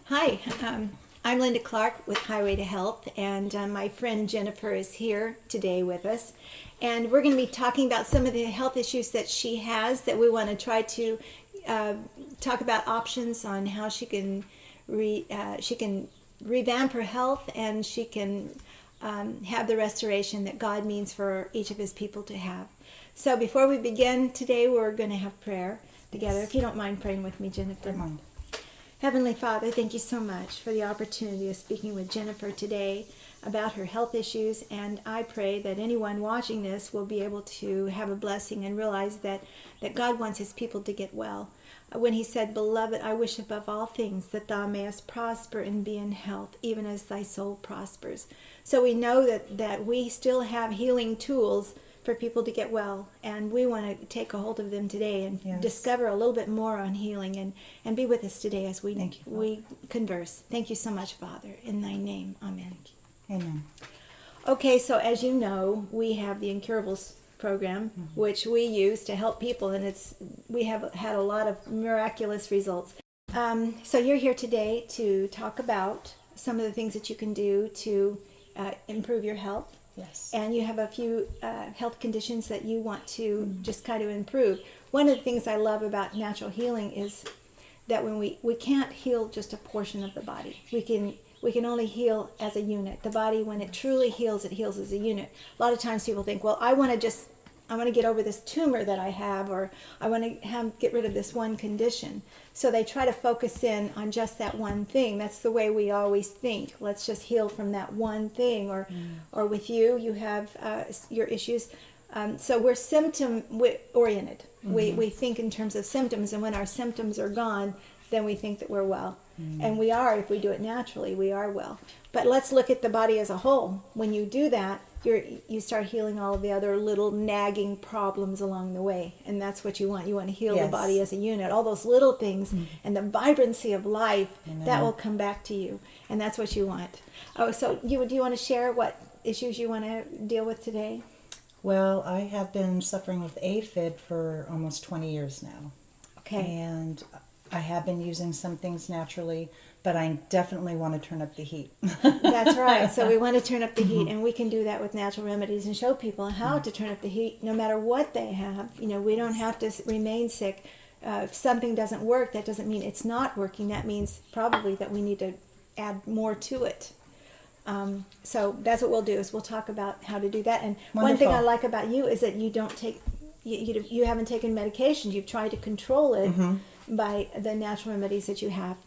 Hi, I'm Linda Clark with Highway to Health, and my friend Jennifer is here today with us. And we're going to be talking about some of the health issues that she has that we want to try to talk about options on how she can revamp her health, and she can have the restoration that God means for each of His people to have. So before we begin today, we're going to have prayer together. If you don't mind praying with me, Jennifer. Don't mind. Heavenly Father, thank you so much for the opportunity of speaking with Jennifer today about her health issues, and I pray that anyone watching this will be able to have a blessing and realize that God wants His people to get well. When He said, "Beloved, I wish above all things that thou mayest prosper and be in health, even as thy soul prospers." So we know that we still have healing tools for people to get well, and we want to take a hold of them today and discover a little bit more on healing, and be with us today as we converse. Thank you so much, Father. In thy name, amen. Amen. Okay, so as you know, we have the Incurables program, which we use to help people, and we have had a lot of miraculous results. So you're here today to talk about some of the things that you can do to improve your health. Yes. And you have a few health conditions that you want to just kind of improve. One of the things I love about natural healing is that when we can't heal just a portion of the body. We can only heal as a unit. The body, when it truly heals, it heals as a unit. A lot of times people think, well, I want to get over this tumor that I have, or I want to get rid of this one condition. So they try to focus in on just that one thing. That's the way we always think. Let's just heal from that one thing. Or with you have your issues. So we're symptom oriented. We think in terms of symptoms, and when our symptoms are gone, then we think that we're well. And we are, if we do it naturally, we are well. But let's look at the body as a whole. When you do that, you start healing all of the other little nagging problems along the way, and that's what you want. You want to heal the body as a unit, all those little things, and the vibrancy of life. Amen. That will come back to you, and that's what you want. Oh, so do you want to share what issues you want to deal with today? Well, I have been suffering with AFib for almost 20 years now. Okay. And I have been using some things naturally, but I definitely want to turn up the heat. That's right. So we want to turn up the heat, and we can do that with natural remedies and show people how to turn up the heat no matter what they have. We don't have to remain sick. If something doesn't work, that doesn't mean it's not working. That means probably that we need to add more to it. So that's what we'll do, is we'll talk about how to do that. And Wonderful. One thing I like about you is that you don't take, you haven't taken medications. You've tried to control it by the natural remedies that you have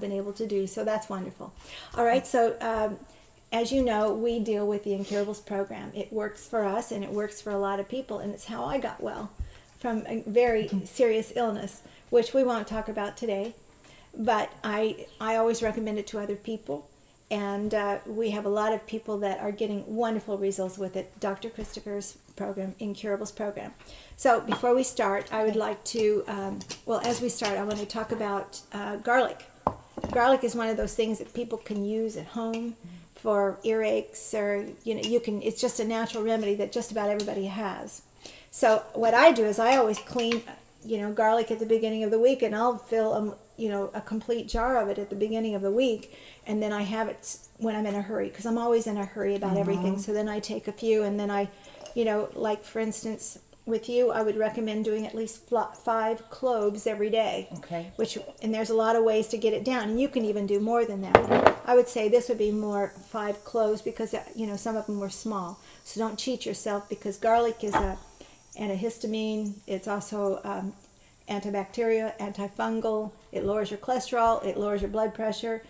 been able to do. So that's wonderful. All right. So as you know, we deal with the Incurables program. It works for us, and it works for a lot of people, and it's how I got well from a very serious illness, which we won't talk about today. But I always recommend it to other people. And we have a lot of people that are getting wonderful results with it. Dr. Christopher's program, Incurables program. So before we start, I would like to, as we start, I want to talk about garlic. Garlic is one of those things that people can use at home for earaches, or it's just a natural remedy that just about everybody has. So what I do is I always clean, garlic at the beginning of the week, and I'll fill a complete jar of it at the beginning of the week, and then I have it when I'm in a hurry, because I'm always in a hurry about everything. So then I take a few, and then I, like for instance, with you, I would recommend doing at least 5 cloves every day. Okay. And there's a lot of ways to get it down, and you can even do more than that. I would say this would be more 5 cloves, because some of them were small. So don't cheat yourself, because garlic is a antihistamine. It's also antibacterial, antifungal. It lowers your cholesterol. It lowers your blood pressure.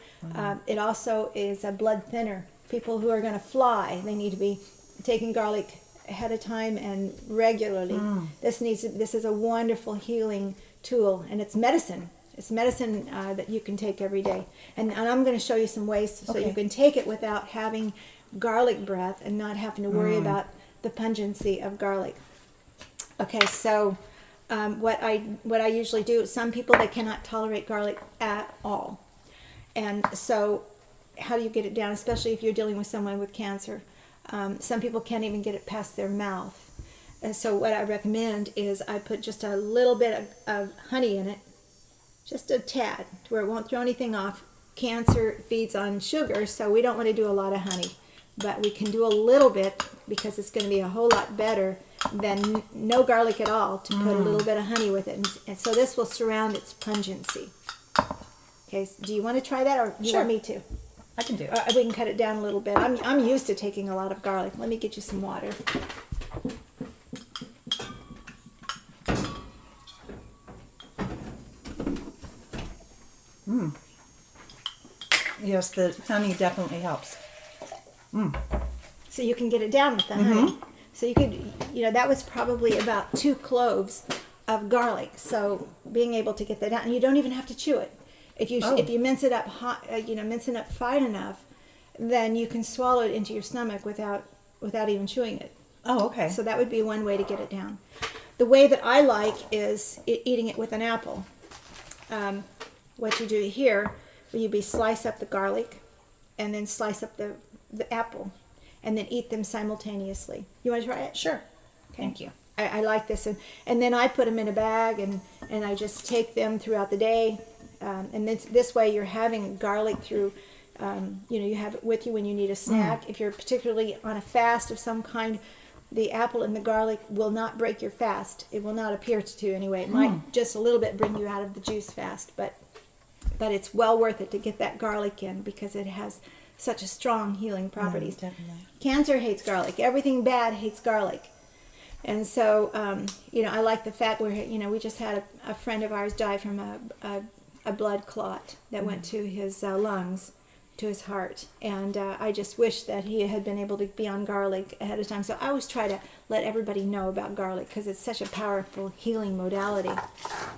It also is a blood thinner. People who are going to fly, they need to be taking garlic ahead of time and regularly. This is a wonderful healing tool, and it's medicine. It's medicine that you can take every day. And I'm going to show you some ways so you can take it without having garlic breath and not having to worry about the pungency of garlic. Okay, so what I usually do, some people, they cannot tolerate garlic at all. And so how do you get it down, especially if you're dealing with someone with cancer? Some people can't even get it past their mouth. And so what I recommend is I put just a little bit of honey in it, just a tad, to where it won't throw anything off. cancer feeds on sugar, so we don't want to do a lot of honey. But we can do a little bit because it's going to be a whole lot better than no garlic at all to put a little bit of honey with it. And so this will surround its pungency. Okay, so do you want to try that, or do you want me to? I can do it. We can cut it down a little bit. I'm used to taking a lot of garlic. Let me get you some water. Yes, the honey definitely helps. So you can get it down with the honey. So you could, that was probably about 2 cloves of garlic. So being able to get that down, and you don't even have to chew it. If you mince it up hot, mince it up fine enough, then you can swallow it into your stomach without even chewing it. Oh, okay. So that would be one way to get it down. The way that I like is eating it with an apple. What you do here, you'd slice up the garlic, and then slice up the apple, and then eat them simultaneously. You want to try it? Sure. Okay. Thank you. I like this, and then I put them in a bag, and I just take them throughout the day, and this way you're having garlic through. You have it with you when you need a snack. If you're particularly on a fast of some kind, the apple and the garlic will not break your fast. It will not appear to anyway. It might just a little bit bring you out of the juice fast, but it's well worth it to get that garlic in because it has such a strong healing properties. Definitely. Cancer hates garlic. Everything bad hates garlic. And so, I like the fact where, we just had a friend of ours die from a blood clot that went to his lungs, to his heart. And I just wish that he had been able to be on garlic ahead of time. So I always try to let everybody know about garlic because it's such a powerful healing modality.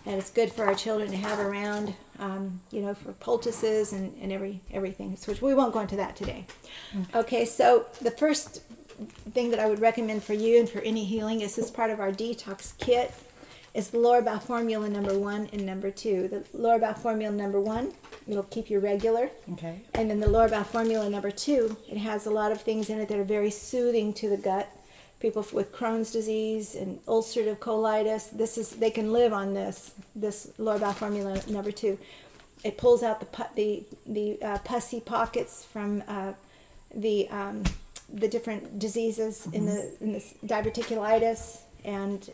And it's good for our children to have around, for poultices and everything, which we won't go into that today. Okay, so the first thing that I would recommend for you and for any healing is this part of our detox kit is the lower bowel formula number 1 and number 2. The lower bowel formula number 1, it'll keep you regular. Okay. And then the lower bowel formula number 2, it has a lot of things in it that are very soothing to the gut. People with Crohn's disease and ulcerative colitis, they can live on this lower bowel formula number 2. It pulls out the pussy pockets from the different diseases in the diverticulitis, and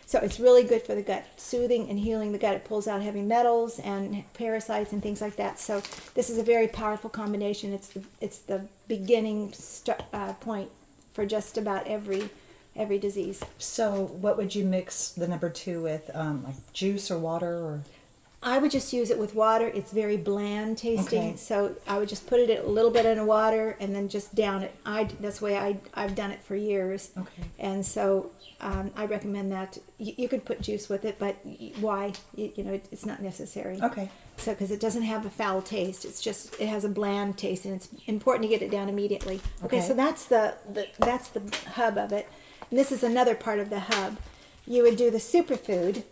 so it's really good for the gut, soothing and healing the gut. It pulls out heavy metals and parasites and things like that. So this is a very powerful combination. It's the beginning point for just about every disease. So what would you mix the number 2 with, like juice or water or? I would just use it with water. It's very bland tasting, Okay. so I would just put it a little bit in the water and then just down it. That's the way I've done it for years. Okay. And so I recommend that. You could put juice with it, but why? It's not necessary. Okay. So because it doesn't have a foul taste, it has a bland taste, and it's important to get it down immediately. Okay, so that's the hub of it. And this is another part of the hub. You would do the superfood,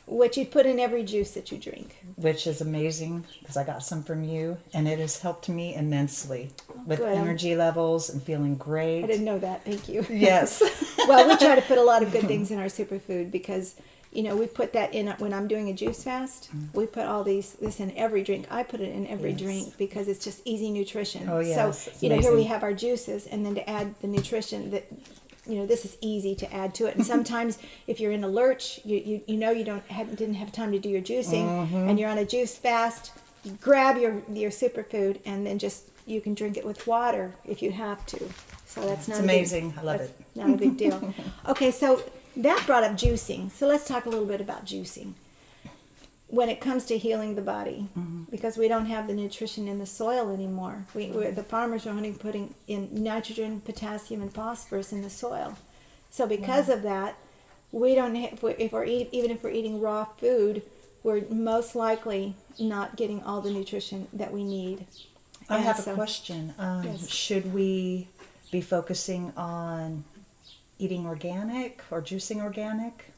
which you put in every juice that you drink. Which is amazing because I got some from you, and it has helped me immensely with Good. energy levels and feeling great. I didn't know that. Thank you. Yes. Well, we try to put a lot of good things in our superfood because, we put that in when I'm doing a juice fast. We put all this in every drink. I put it in every drink because it's just easy nutrition. Oh, yes. So, It's here we amazing. have our juices, and then to add the nutrition that, this is easy to add to it. And sometimes if you're in a lurch, you didn't have time to do your juicing, and you're on a juice fast, grab your superfood, and then you can drink it with water if you have to. So that's not amazing. I love it. Not a big deal. Okay, so that brought up juicing. So let's talk a little bit about juicing. When it comes to healing the body, because we don't have the nutrition in the soil anymore. The farmers are only putting in nitrogen, potassium, and phosphorus in the soil. So because of that, we don't have, even if we're eating raw food, we're most likely not getting all the nutrition that we need. I have a question. Yes. Should we be focusing on eating organic or juicing organic?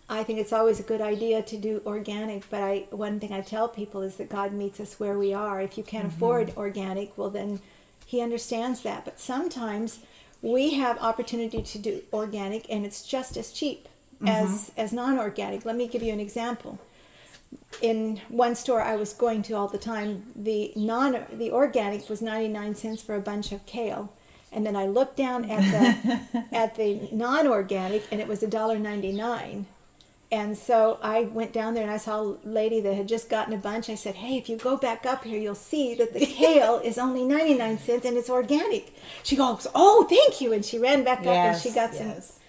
I think it's always a good idea to do organic, but one thing I tell people is that God meets us where we are. If you can't afford organic, well then He understands that. But sometimes we have opportunity to do organic, and it's just as cheap as non-organic. Let me give you an example. in one store I was going to all the time, the organic was 99 cents for a bunch of kale. And then I looked down at the non-organic, and it was $1.99. And so I went down there and I saw a lady that had just gotten a bunch. I said, "Hey, if you go back up here, you'll see that the kale is only 99 cents and it's organic." She goes, "Oh, thank you." And she ran back up and she got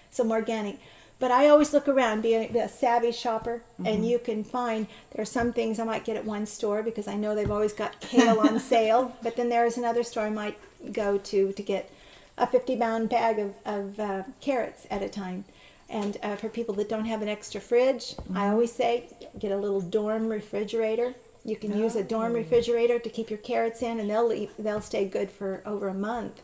some organic. But I always look around, be a savvy shopper, and you can find there are some things I might get at one store because I know they've always got kale on sale. But then there is another store I might go to get a 50-pound bag of carrots at a time. And for people that don't have an extra fridge, I always say get a little dorm refrigerator. You can use a dorm refrigerator to keep your carrots in, and they'll stay good for over a month.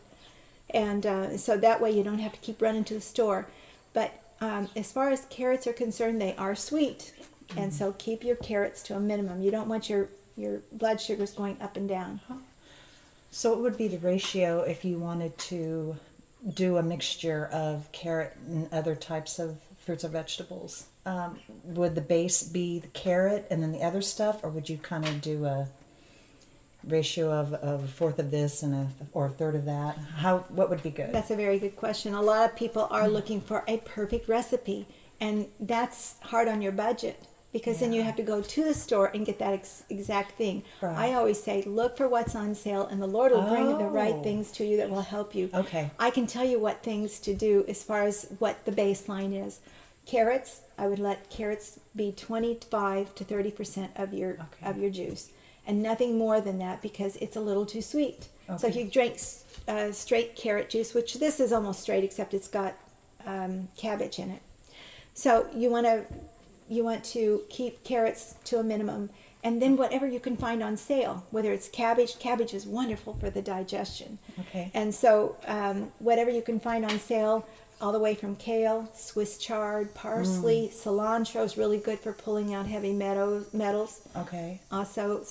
And so that way you don't have to keep running to the store. But as far as carrots are concerned, they are sweet. And so keep your carrots to a minimum. You don't want your blood sugars going up and down. So what would be the ratio if you wanted to do a mixture of carrot and other types of fruits or vegetables? Would the base be the carrot and then the other stuff, or would you kind of do a ratio of a fourth of this and or a third of that? What would be good? That's a very good question. A lot of people are looking for a perfect recipe, and that's hard on your budget because then you have to go to the store and get that exact thing. Right. I always say look for what's on sale, and the Lord will bring the right things to you that will help you. Okay. I can tell you what things to do as far as what the baseline is. Carrots, I would let carrots be 25 to 30% of your juice, and nothing more than that because it's a little too sweet. Okay. So if you drink straight carrot juice, which this is almost straight except it's got cabbage in it, so you want to keep carrots to a minimum, and then whatever you can find on sale, whether it's cabbage is wonderful for the digestion. Okay. And so whatever you can find on sale, all the way from kale, Swiss chard, parsley, cilantro is really good for pulling out heavy metals. Okay. Also,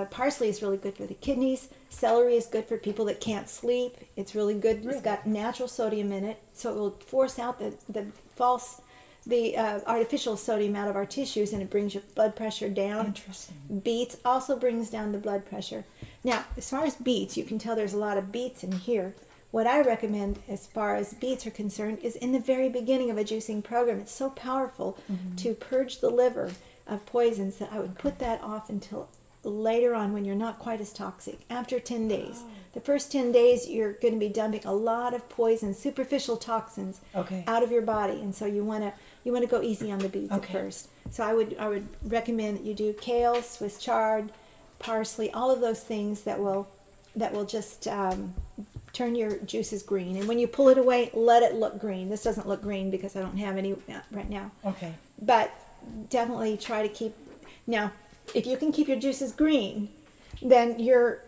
parsley is really good for the kidneys. Celery is good for people that can't sleep. It's really good. Really? It's got natural sodium in it, so it will force out the artificial sodium out of our tissues, and it brings your blood pressure down. Interesting. Beets also brings down the blood pressure. Now, as far as beets, you can tell there's a lot of beets in here. What I recommend as far as beets are concerned is in the very beginning of a juicing program. It's so powerful to purge the liver of poisons that I would put that off until later on when you're not quite as toxic. After 10 days. The first 10 days you're going to be dumping a lot of poison, superficial toxins out of your body, and so you want to go easy on the beets at first. So I would recommend that you do kale, Swiss chard, parsley, all of those things that will just turn your juices green. And when you pull it away, let it look green. This doesn't look green because I don't have any right now. Okay. But definitely try to keep. Now, if you can keep your juices green, then your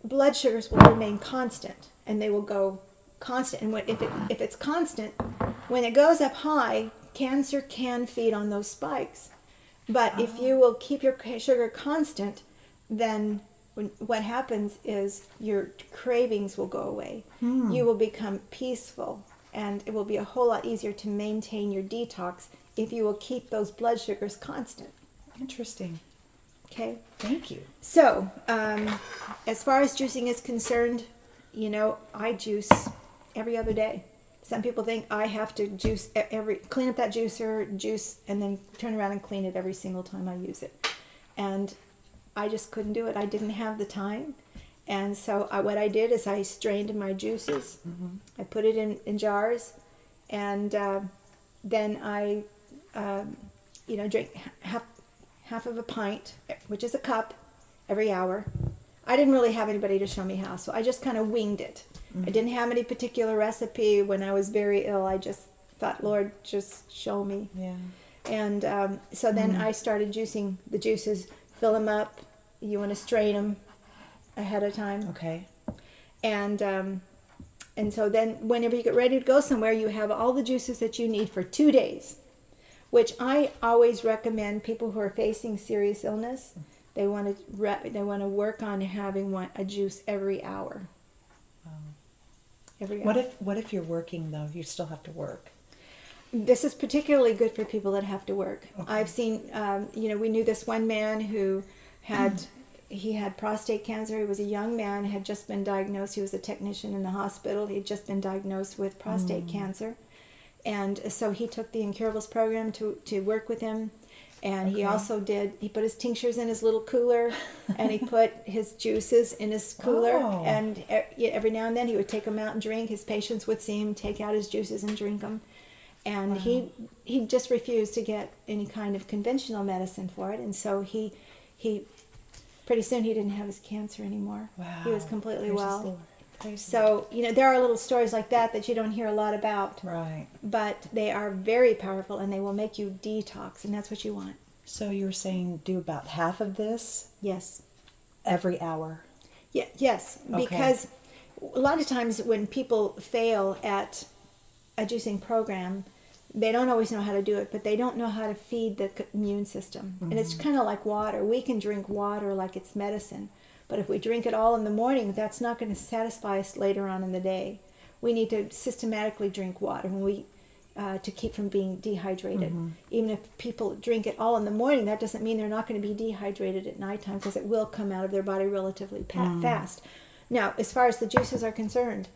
blood sugars will remain constant, and they will go constant. And if it's constant, when it goes up high, cancer can feed on those spikes. But if you will keep your sugar constant, then what happens is your cravings will go away. You will become peaceful, and it will be a whole lot easier to maintain your detox if you will keep those blood sugars constant. Interesting. Okay. Thank you. So, as far as juicing is concerned, I juice every other day. Some people think I have to juice clean up that juicer, juice, and then turn around and clean it every single time I use it. And I just couldn't do it. I didn't have the time. And so what I did is I strained my juices. I put it in jars, and then I, drink half of a pint, which is a cup, every hour. I didn't really have anybody to show me how, so I just kind of winged it. I didn't have any particular recipe. When I was very ill, I just thought, Lord, just show me. Yeah. And so then I started juicing the juices, fill them up. You want to strain them ahead of time. Okay. And so then whenever you get ready to go somewhere, you have all the juices that you need for 2 days, which I always recommend people who are facing serious illness. They want to work on having a juice every hour. Every hour. What if you're working though? You still have to work. This is particularly good for people that have to work. Okay. I've seen, we knew this one man who he had prostate cancer. He was a young man, had just been diagnosed. He was a technician in the hospital. He had just been diagnosed with prostate cancer. And so he took the Incurables program to work with him. And he also he put his tinctures in his little cooler, and he put his juices in his cooler. Oh. And every now and then he would take them out and drink. His patients would see him take out his juices and drink them. And he just refused to get any kind of conventional medicine for it. And so he pretty soon he didn't have his cancer anymore. Wow. He was completely well. So, there are little stories like that you don't hear a lot about. Right. But they are very powerful, and they will make you detox, and that's what you want. So you're saying do about half of this? Yes. Every hour? Yeah, yes, okay. Because a lot of times when people fail at a juicing program, they don't always know how to do it, but they don't know how to feed the immune system. Mm-hmm. And it's kind of like water. We can drink water like it's medicine. But if we drink it all in the morning, that's not going to satisfy us later on in the day. We need to systematically drink water to keep from being dehydrated. Mm-hmm. Even if people drink it all in the morning, that doesn't mean they're not going to be dehydrated at nighttime, because it will come out of their body relatively fast. Now, as far as the juices are concerned,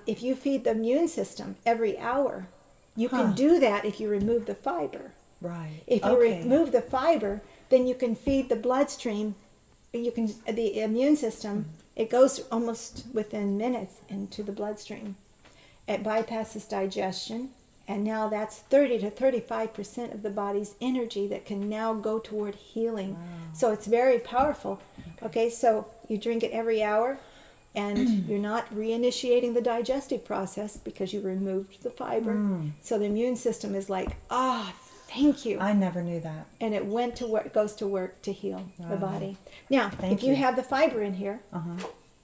if you feed the immune system every hour, you can do that if you remove the fiber. Right. If you remove the fiber, then you can feed the bloodstream. The immune system, it goes almost within minutes into the bloodstream. It bypasses digestion, and now that's 30 to 35% of the body's energy that can now go toward healing. Wow. So it's very powerful. Okay, so you drink it every hour, and you're not reinitiating the digestive process because you removed the fiber. So the immune system is like, thank you. I never knew that. And it went to work, goes to work to heal the body. Now, if you have the fiber in here,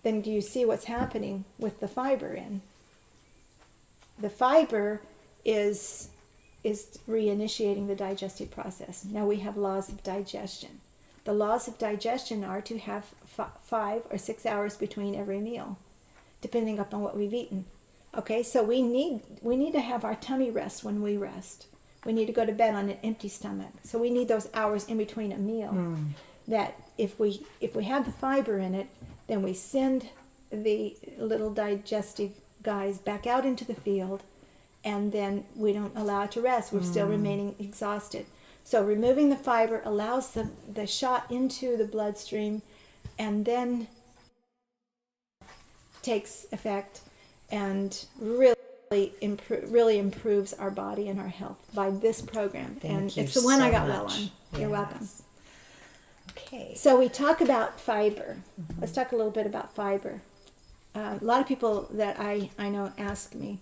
then do you see what's happening with the fiber in? The fiber is reinitiating the digestive process. Now we have laws of digestion. The laws of digestion are to have 5 or 6 hours between every meal, depending upon what we've eaten. Okay, so we need to have our tummy rest when we rest. We need to go to bed on an empty stomach. So we need those hours in between a meal. That if we have the fiber in it, then we send the little digestive guys back out into the field, and then we don't allow it to rest. We're still remaining exhausted. So removing the fiber allows the shot into the bloodstream, and then takes effect and really improves our body and our health by this program. Thank you it's the one so I got much. well on. You're welcome. Okay. So we talk about fiber. Let's talk a little bit about fiber. A lot of people that I know ask me,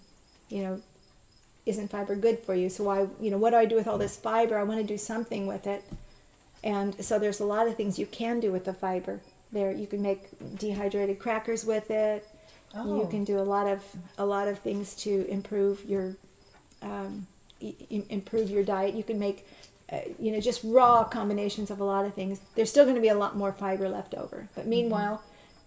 isn't fiber good for you? So what do I do with all this fiber? I want to do something with it. And so there's a lot of things you can do with the fiber. You can make dehydrated crackers with it. You can do a lot of things to improve your diet. You can make just raw combinations of a lot of things. There's still going to be a lot more fiber left over. But meanwhile,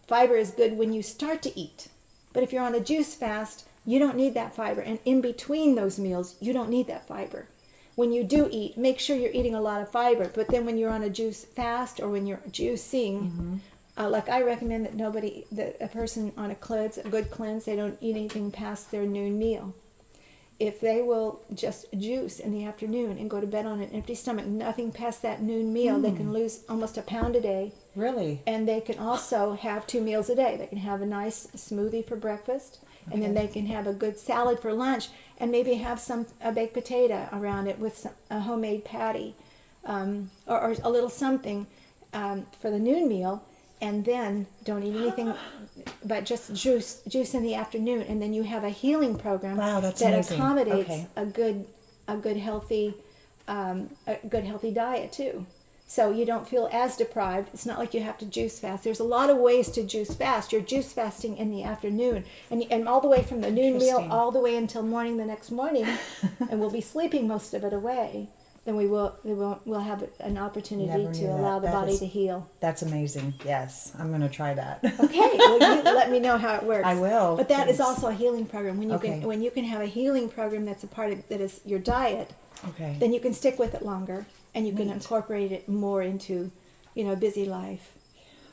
fiber is good when you start to eat. But if you're on a juice fast, you don't need that fiber. And in between those meals, you don't need that fiber. When you do eat, make sure you're eating a lot of fiber. But then when you're on a juice fast, or when you're juicing, like I recommend that a person on a good cleanse, they don't eat anything past their noon meal. If they will just juice in the afternoon and go to bed on an empty stomach, nothing past that noon meal, they can lose almost a pound a day. Really? And they can also have 2 meals a day. They can have a nice smoothie for breakfast, and then they can have a good salad for lunch, and maybe have a baked potato around it with a homemade patty, or a little something for the noon meal. And then don't eat anything but just juice in the afternoon, and then you have a healing program that amazing. Accommodates a good healthy diet too. So you don't feel as deprived. It's not like you have to juice fast. There's a lot of ways to juice fast. You're juice fasting in the afternoon, and all the way from the noon meal all the way until morning the next morning, and we'll be sleeping most of it away. then we'll have an opportunity Never to knew that. allow the That body is- to heal. That's amazing. Yes, I'm going to try that. Okay, well, you let me know how it works. I will. But that is Thanks. also a healing program. Okay. When you can have a healing program that's a part of that is your diet, Okay. then you can stick with it longer, and you can Neat. incorporate it more into, busy life,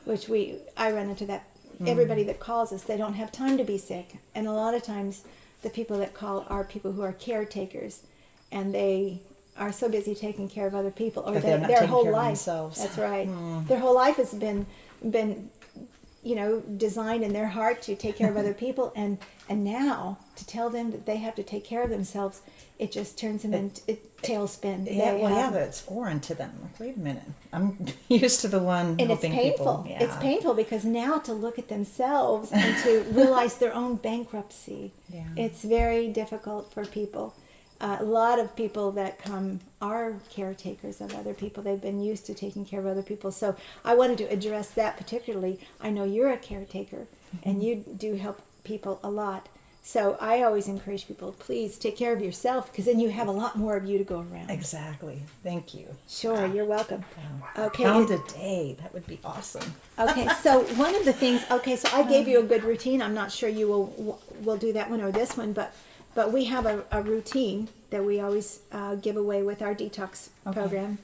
which I run into that. Everybody that calls us, they don't have time to be sick, and a lot of times the people that call are people who are caretakers, and they are so busy taking care of other people, or But they're not their taking whole care of life. themselves. That's right. Their whole life has been designed in their heart to take care of other people, and now to tell them that they have to take care of themselves, it just turns them into a tailspin. But it's foreign to them. Like, wait a minute. I'm used to the one And it's helping painful. people. It's painful because now to look at themselves and to realize their own bankruptcy, Yeah. it's very difficult for people. A lot of people that come are caretakers of other people. They've been used to taking care of other people. So I wanted to address that particularly. I know you're a caretaker, and you do help people a lot. So I always encourage people, please take care of yourself, because then you have a lot more of you to go around. Exactly. Thank you. Sure, you're welcome. Okay. Pound a day. That would be awesome. Okay, so one of the things. Okay, so I gave you a good routine. I'm not sure you will do that one or this one, but we have a routine that we always give away with our detox program,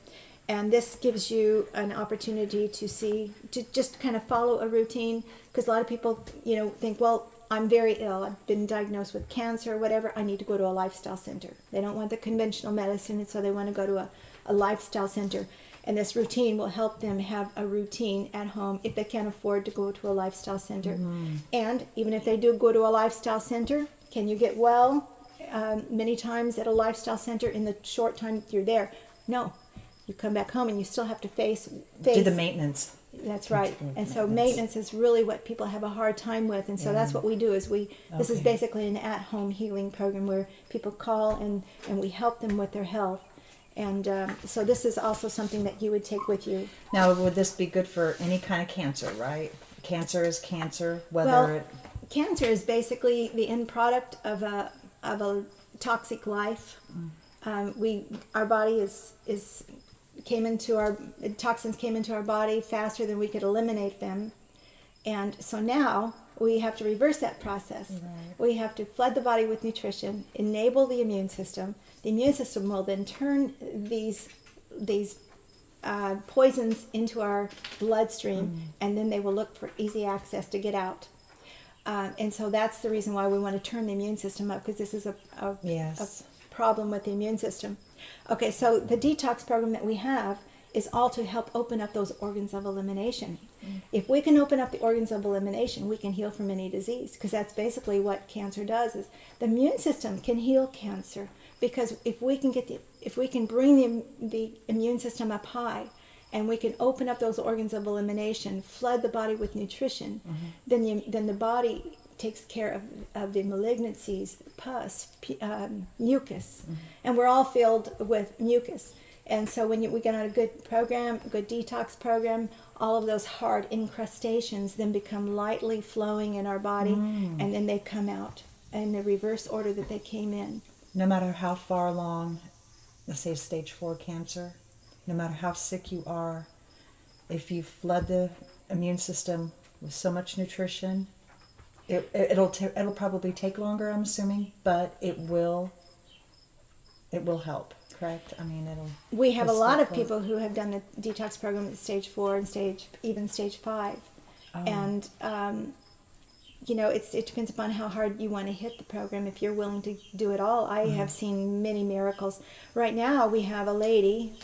and this gives you an opportunity to just kind of follow a routine, because a lot of people think, well, I'm very ill. I've been diagnosed with cancer or whatever. I need to go to a lifestyle center. They don't want the conventional medicine, and so they want to go to a lifestyle center. And this routine will help them have a routine at home if they can't afford to go to a lifestyle center. And even if they do go to a lifestyle center, can you get well many times at a lifestyle center in the short time you're there? No. You come back home and you still have to face Do the maintenance. That's right. And so maintenance is really what people have a hard time with. And so that's what we do is this is basically an at-home healing program where people call and we help them with their health. And so this is also something that you would take with you. Now, would this be good for any kind of cancer, right? Cancer is cancer, whether Cancer is basically the end product of a toxic life. Our body toxins came into our body faster than we could eliminate them, and so now we have to reverse that process. Right. We have to flood the body with nutrition, enable the immune system. The immune system will then turn these poisons into our bloodstream, and then they will look for easy access to get out. And so that's the reason why we want to turn the immune system up, because this is a problem with the immune system. Okay, so the detox program that we have is all to help open up those organs of elimination. If we can open up the organs of elimination, we can heal from any disease, because that's basically what cancer does. Is the immune system can heal cancer, because if we can bring the immune system up high, and we can open up those organs of elimination, flood the body with nutrition, then the body takes care of the malignancies, pus, mucus, and we're all filled with mucus. And so when we get on a good program, a good detox program, all of those hard incrustations then become lightly flowing in our body, and then they come out in the reverse order that they came in. No matter how far along, let's say stage 4 cancer, no matter how sick you are, if you flood the immune system with so much nutrition, it'll probably take longer, I'm assuming, but it will help. Correct? I mean, We have a lot of people who have done the detox program at stage 4 and even stage 5, and it depends upon how hard you want to hit the program. If you're willing to do it all, I have seen many miracles. Right now, we have a lady.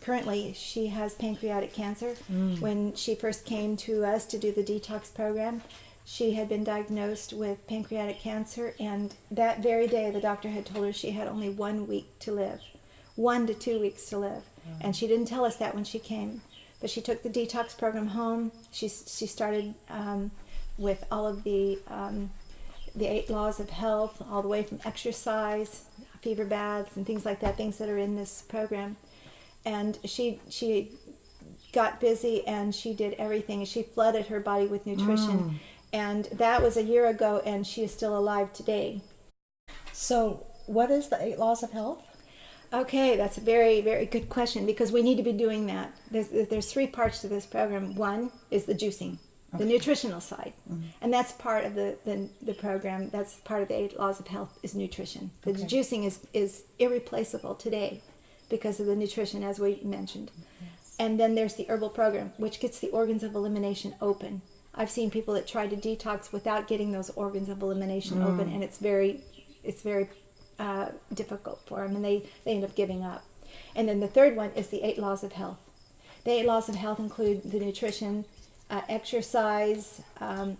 Currently, she has pancreatic cancer. When she first came to us to do the detox program, she had been diagnosed with pancreatic cancer, and that very day the doctor had told her she had only 1 week to live, 1 to 2 weeks to live. And she didn't tell us that when she came, but she took the detox program home. She started with all of the 8 laws of health, all the way from exercise, fever baths, and things like that, things that are in this program. And she got busy, and she did everything. She flooded her body with nutrition. And that was a year ago, and she is still alive today. So what is the 8 laws of health? Okay, that's a very, very good question because we need to be doing that. There's 3 parts to this program. One is the juicing, the nutritional side, and that's part of the program. That's part of the 8 Laws of Health is nutrition. The juicing is irreplaceable today because of the nutrition, as we mentioned. And then there's the herbal program, which gets the organs of elimination open. I've seen people that try to detox without getting those organs of elimination open, and it's very difficult for them, and they end up giving up. And then the third one is the 8 Laws of Health. The 8 Laws of Health include the nutrition, exercise,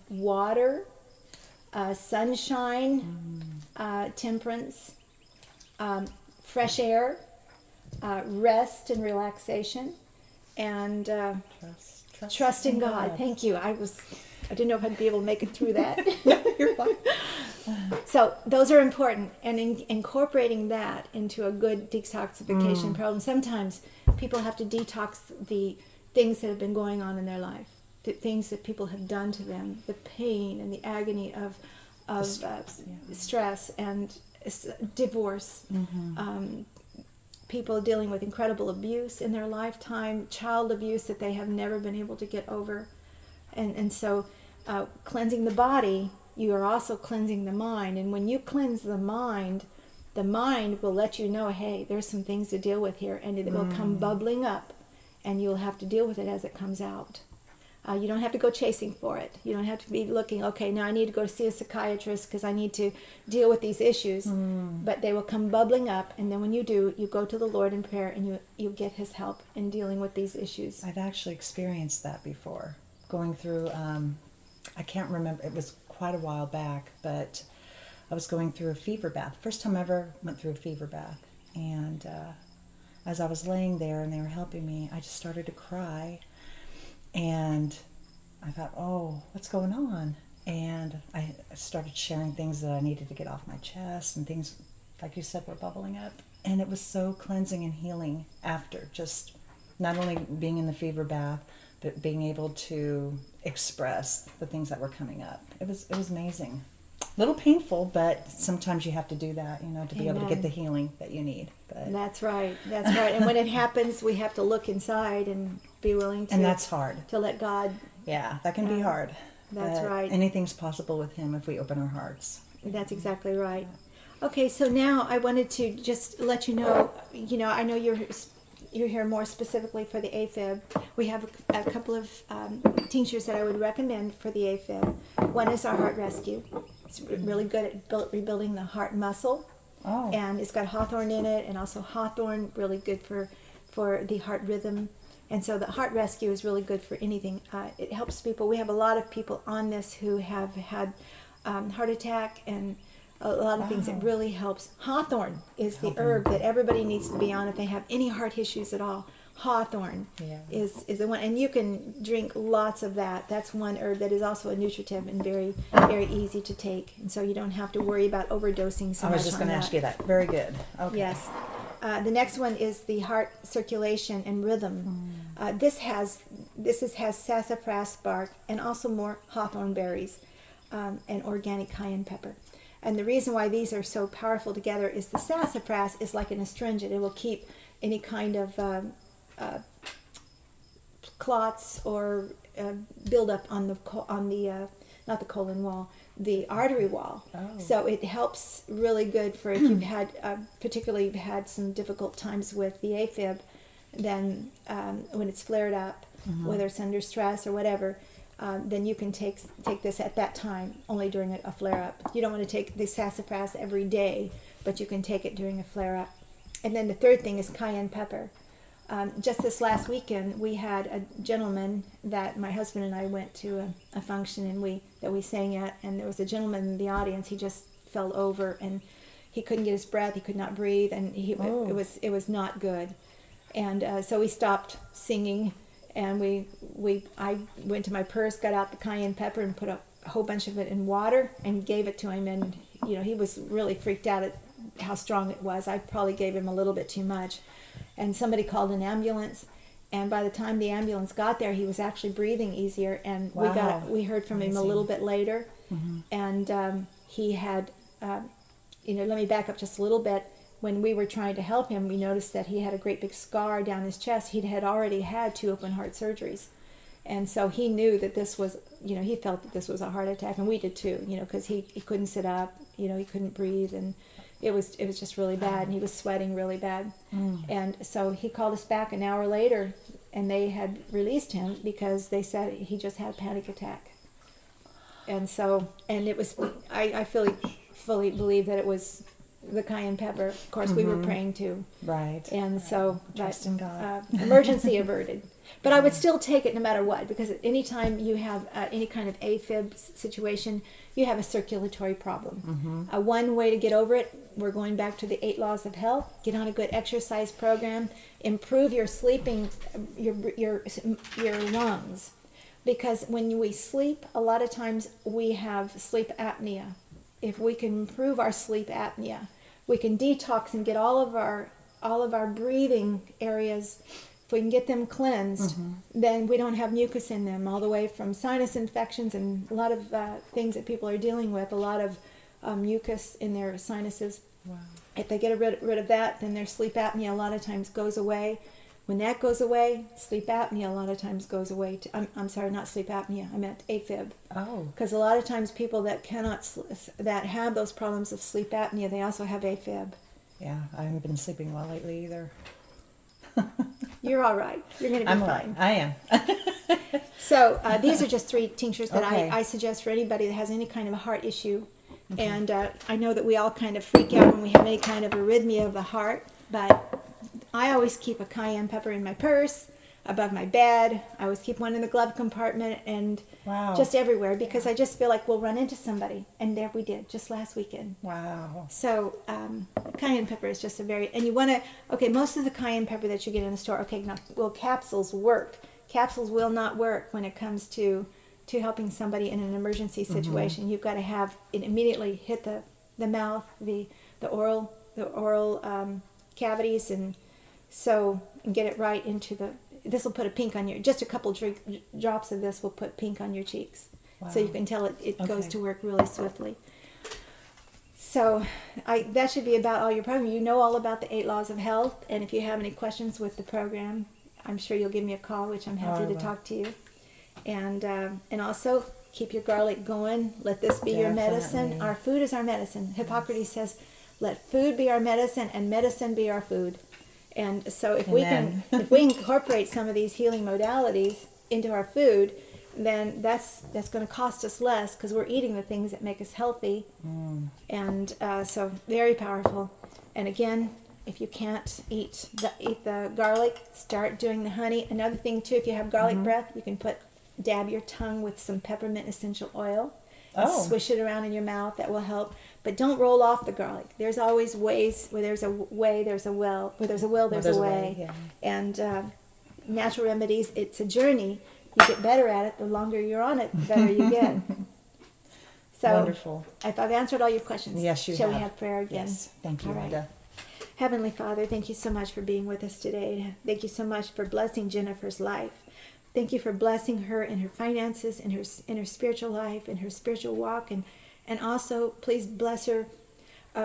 water, sunshine, temperance, fresh air, rest and relaxation, and trust in God. Thank you. I didn't know if I'd be able to make it through that. You're fine. So those are important, and incorporating that into a good detoxification program. Sometimes people have to detox the things that have been going on in their life, the things that people have done to them, the pain and the agony of stress and divorce. People dealing with incredible abuse in their lifetime, child abuse that they have never been able to get over. And so cleansing the body, you are also cleansing the mind. And when you cleanse the mind will let you know, hey, there's some things to deal with here, and it will come bubbling up, and you'll have to deal with it as it comes out. You don't have to go chasing for it. You don't have to be looking, okay, now I need to go see a psychiatrist because I need to deal with these issues. But they will come bubbling up, and then when you do, you go to the Lord in prayer, and you get His help in dealing with these issues. I've actually experienced that before. Going through, I can't remember, it was quite a while back, but I was going through a fever bath. First time I ever went through a fever bath. And as I was laying there and they were helping me, I just started to cry. And I thought, oh, what's going on? And I started sharing things that I needed to get off my chest, and things, like you said, were bubbling up. And it was so cleansing and healing after, just not only being in the fever bath, but being able to express the things that were coming up. It was amazing. A little painful, but sometimes you have to do that, to be able to get the healing that you need. But That's right. And when it happens, we have to look inside and be willing to. And that's hard. To let God. Yeah, that can be hard. That's right. Anything's possible with Him if we open our hearts. That's exactly right. Okay, so now I wanted to just let you know, I know you're here more specifically for the AFib. We have a couple of tinctures that I would recommend for the AFib. One is our Heart Rescue. It's really good at rebuilding the heart muscle. Oh. And it's got hawthorn in it, and also hawthorn, really good for the heart rhythm. And so the Heart Rescue is really good for anything. It helps people. We have a lot of people on this who have had heart attack and a lot of things. It really helps. Hawthorn is the herb that everybody needs to be on if they have any heart issues at all. Hawthorn is the one, and you can drink lots of that. That's one herb that is also a nutritive and very, very easy to take, and so you don't have to worry about overdosing so much. I was just going to ask you that. Very good. Okay. Yes. The next one is the heart circulation and rhythm. This has sassafras bark and also more hawthorn berries and organic cayenne pepper. And the reason why these are so powerful together is the sassafras is like an astringent. It will keep any kind of clots or buildup on the not the colon wall, the artery wall. Oh. So it helps really good for if you've had, particularly you've had some difficult times with the AFib, then when it's flared up, whether it's under stress or whatever, then you can take this at that time, only during a flare-up. You don't want to take the sassafras every day, but you can take it during a flare-up. And then the third thing is cayenne pepper. Just this last weekend, we had a gentleman that my husband and I went to a function that we sang at, and there was a gentleman in the audience. He just fell over, and he couldn't get his breath. He could not breathe, and it was not good. And so we stopped singing, and I went to my purse, got out the cayenne pepper, and put a whole bunch of it in water and gave it to him. And he was really freaked out at how strong it was. I probably gave him a little bit too much. And somebody called an ambulance, and by the time the ambulance got there, he was actually breathing easier. And we heard from him a little bit later, and he had, let me back up just a little bit. when we were trying to help him, we noticed that he had a great big scar down his chest. He had already had 2 open heart surgeries. And so he knew that this was, he felt that this was a heart attack, and we did too, because he couldn't sit up, he couldn't breathe, and it was just really bad, and he was sweating really bad. And so he called us back an hour later, and they had released him because they said he just had a panic attack. And so, and it was, I fully believe that it was the cayenne pepper. Of course, we were praying too. Right. And so, Trust in God. Emergency averted. But I would still take it no matter what, because anytime you have any kind of AFib situation, you have a circulatory problem. One way to get over it, we're going back to the 8 laws of health. Get on a good exercise program. Improve your sleeping, your lungs. Because when we sleep, a lot of times we have sleep apnea. If we can improve our sleep apnea, we can detox and get all of our breathing areas. If we can get them cleansed, then we don't have mucus in them, all the way from sinus infections and a lot of things that people are dealing with, a lot of mucus in their sinuses. Wow. If they get rid of that, then their sleep apnea a lot of times goes away. When that goes away, sleep apnea a lot of times goes away. I'm sorry, not sleep apnea. I meant AFib. Oh. Because a lot of times people that that have those problems of sleep apnea, they also have AFib. Yeah, I haven't been sleeping well lately either. You're all right. You're going to be I'm fine. I am. So these are just 3 tinctures that Okay. I suggest for anybody that has any kind of a heart issue. And I know that we all kind of freak out when we have any kind of arrhythmia of the heart, but I always keep a cayenne pepper in my purse, above my bed. I always keep one in the glove compartment, and Wow. just everywhere, because I just feel like we'll run into somebody. And there we did, just last weekend. Wow. So cayenne pepper is just and you want to, okay, most of the cayenne pepper that you get in the store, okay, now, will capsules work? Capsules will not work when it comes to helping somebody in an emergency situation. You've got to have it immediately hit the mouth, the oral cavities, and get it right into this will put a pink on just a couple drops of this will put pink on your cheeks. Wow. So you can tell it goes Okay. to work really swiftly. So that should be about all your program. You know all about the 8 laws of health, and if you have any questions with the program, I'm sure you'll give me a call, which I'm happy to talk to you. And also keep your garlic going. Let this be your medicine. Definitely. Our food is our medicine. Hippocrates says, "Let food be our medicine, and medicine be our food." And so if Amen. if we incorporate some of these healing modalities into our food, then that's going to cost us less, because we're eating the things that make us healthy. And so very powerful. And again, if you can't eat the garlic, start doing the honey. Another thing too, if you have garlic breath, you can dab your tongue with some peppermint essential oil and swish it around in your mouth. That will help. But don't roll off the garlic. There's always ways. Where there's a way, there's a will. Where there's a will, there's a way. Yeah. And natural remedies, it's a journey. You get better at it. The longer you're on it, the better you get. So, Wonderful. if I've answered all your questions, Yes, you shall have. we have prayer again? Yes. Thank you, All right. Linda. Heavenly Father, thank you so much for being with us today. Thank you so much for blessing Jennifer's life. Thank you for blessing her in her finances, in her spiritual life, in her spiritual walk, and also please bless her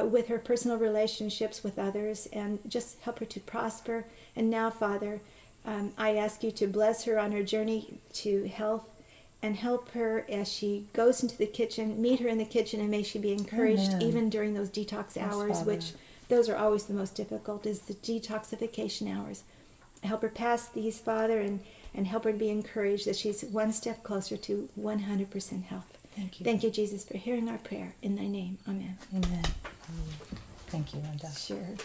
with her personal relationships with others, and just help her to prosper. And now, Father, I ask you to bless her on her journey to health, and help her as she goes into the kitchen. Meet her in the kitchen, and may she be encouraged. Amen. Even during those detox hours, Father. which those are always the most difficult, is the detoxification hours. Help her pass these, Father, and help her to be encouraged that she's one step closer to 100% health. Thank you. Thank you, Jesus, for hearing our prayer. In thy name, amen. Amen. Thank you, Linda. Sure.